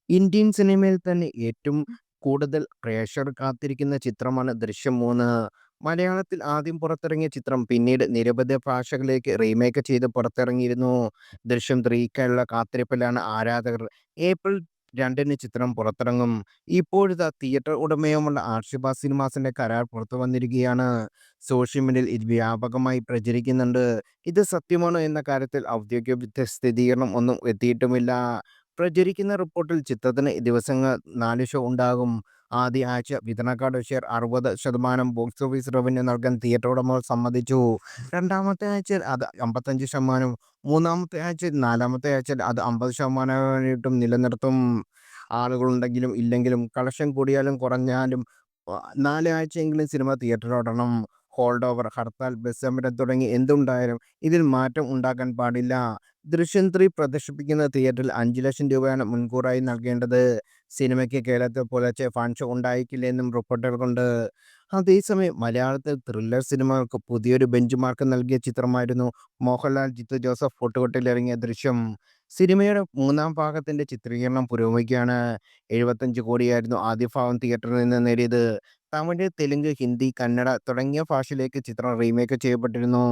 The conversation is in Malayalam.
ഇന്ത്യൻ സിനിമയിൽ തന്നെ ഏറ്റവും കൂടുതൽ പ്രേക്ഷകർ കാത്തിരിക്കുന്ന ചിത്രമാണ് 'ദൃശ്യം 3'. മലയാളത്തിൽ ആദ്യം പുറത്തിറങ്ങിയ ചിത്രം പിന്നീട് നിരവധി ഭാഷകളിലേക്ക് റീമേക്ക് ചെയ്ത് പുറത്തിറങ്ങിയിരുന്നു. 'ദൃശ്യം 3'ക്കായുള്ള കാത്തിരിപ്പിലാണ് ആരാധകർ. ഏപ്രിൽ 2-ന് ചിത്രം പുറത്തിറങ്ങും. ഇപ്പോഴിതാ തിയേറ്റർ ഉടമയുമുള്ള ആർഷിബ സിനിമാസിന്റെ കരാർ പുറത്തു വന്നിരിക്കുകയാണ്. സോഷ്യൽ മീഡിയയിൽ ഇത് വ്യാപകമായി പ്രചരിക്കുന്നുണ്ട്. ഇത് സത്യമാണോ എന്ന കാര്യത്തിൽ ഔദ്യോഗിക സ്ഥിരീകരണം ഒന്നും എത്തിയിട്ടുമില്ല. പ്രചരിക്കുന്ന റിപ്പോർട്ടിൽ ചിത്രത്തിന് ദിവസങ്ങൾ 4 ഷോ ഉണ്ടാകും. ആദ്യ ആഴ്ച വിതരണക്കാരുടെ ഷെയർ 60% ബോക്സ് ഓഫീസ് റവന്യൂ നൽകാൻ തിയേറ്റർ ഉടമകൾ സമ്മതിച്ചു. രണ്ടാമത്തെ ആഴ്ചയിൽ അത് 55%, മൂന്നാമത്തെ ആഴ്ചയിൽ നാലാമത്തെ ആഴ്ചയിൽ അത് 50%ആയിട്ടും നിലനിർത്തും. ആളുകളുണ്ടെങ്കിലും ഇല്ലെങ്കിലും കളക്ഷൻ കൂടിയാലും കുറഞ്ഞാലും 4 ആഴ്ചയെങ്കിലും സിനിമ തിയേറ്ററിലോടണം. ഹോൾഡ് ഓവർ, ഹർത്താൽ, ബസ് സമരം തുടങ്ങി എന്തുണ്ടായാലും ഇതിൽ മാറ്റം ഉണ്ടാകാൻ പാടില്ല. ദൃശ്യം 3 പ്രദർശിപ്പിക്കുന്ന തിയേറ്ററിൽ 5,00,000 രൂപയാണ് മുൻകൂറായി നൽകേണ്ടത്. സിനിമയ്ക്ക് കേരളത്തിൽ പുലർച്ചെ ഫാൻ ഷോ ഉണ്ടായേക്കില്ലെന്നും റിപ്പോർട്ടുകളുണ്ട്. അതേസമയം മലയാളത്തിൽ ത്രില്ലർ സിനിമകൾക്ക് പുതിയൊരു ബെഞ്ച് മാർക്ക് നൽകിയ ചിത്രമായിരുന്നു മോഹൻലാൽ, ജിത്തു ജോസഫ് കൂട്ടുകെട്ടിലിറങ്ങിയ 'ദൃശ്യം'. സിനിമയുടെ മൂന്നാം ഭാഗത്തിന്റെ ചിത്രീകരണം പുരോഗമിക്കുകയാണ്. 75 കോടിയായിരുന്നു ആദ്യ ഭാഗം തിയേറ്ററിൽ നിന്ന് നേടിയത്. തമിഴ്, തെലുങ്ക്, ഹിന്ദി, കന്നഡ തുടങ്ങിയ ഭാഷയിലേക്ക് ചിത്രം റീമേക്ക് ചെയ്യപ്പെട്ടിരുന്നു.